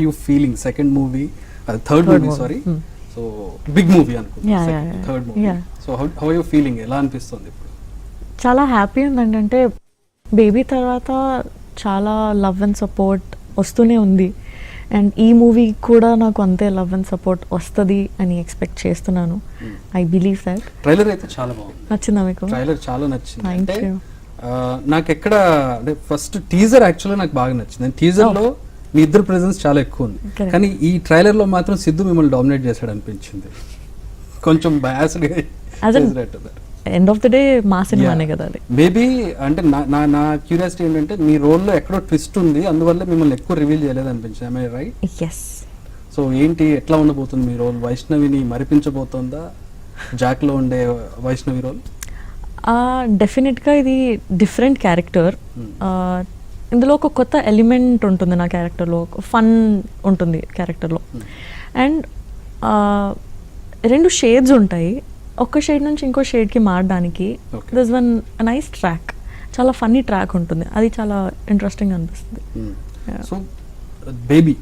You feeling second movie, third movie sorry, so big movie అనుకుంటా, third movie. So how you feeling, ఎలా అనిపిస్తుంది ఇప్పుడు? చాలా happy ఉందండి. అంటే బేబీ తర్వాత చాలా లవ్ అండ్ సపోర్ట్ వస్తూనే ఉంది, అండ్ ఈ మూవీ కూడా నాకు అంతే లవ్ అండ్ సపోర్ట్ వస్తుంది అని ఎక్స్పెక్ట్ చేస్తున్నాను. I believe that. ట్రైలర్ అయితే చాలా బాగుంది. నచ్చిందా మీకు? ట్రైలర్ చాలా నచ్చింది. థ్యాంక్ అంటే యూ. నాకు ఎక్కడ అంటే ఫస్ట్ టీజర్ యాక్చువల్గా నాకు బాగా నచ్చింది. టీజర్ లో మీ ఇద్దరు ప్రెజెన్స్ చాలా ఎక్కువ ఉంది, Correct. కానీ ఈ ట్రైలర్ లో మాత్రం సిద్ధు మిమ్మల్ని డామినేట్ చేశాడు అనిపించింది. కొంచెం biased end of the day మా సినిమానే కదా అది. మేబీ అంటే నా క్యూరియాసిటీ ఏంటంటే మీ రోల్లో ఎక్కడో ట్విస్ట్ ఉంది, అందువల్ల మిమ్మల్ని ఎక్కువ రివీల్ చేయలేదు అనిపించింది. I right? ఎస్. సో ఏంటి, ఎట్లా ఉండబోతుంది మీ రోల్? వైష్ణవిని మరిపించబోతుందా జాక్ లో ఉండే వైష్ణవి రోల్? డెఫినెట్గా ఇది డిఫరెంట్ క్యారెక్టర్. ఇందులో ఒక కొత్త ఎలిమెంట్ ఉంటుంది నా క్యారెక్టర్లో, ఒక ఫన్ ఉంటుంది క్యారెక్టర్లో. అండ్ రెండు షేడ్స్ ఉంటాయి, ఒక్క షేడ్ నుంచి ఇంకో షేడ్కి మారడానికి. దిస్ వన్ నైస్ ట్రాక్, చాలా ఫన్నీ ట్రాక్ ఉంటుంది, అది చాలా ఇంట్రెస్టింగ్ అనిపిస్తుంది. So baby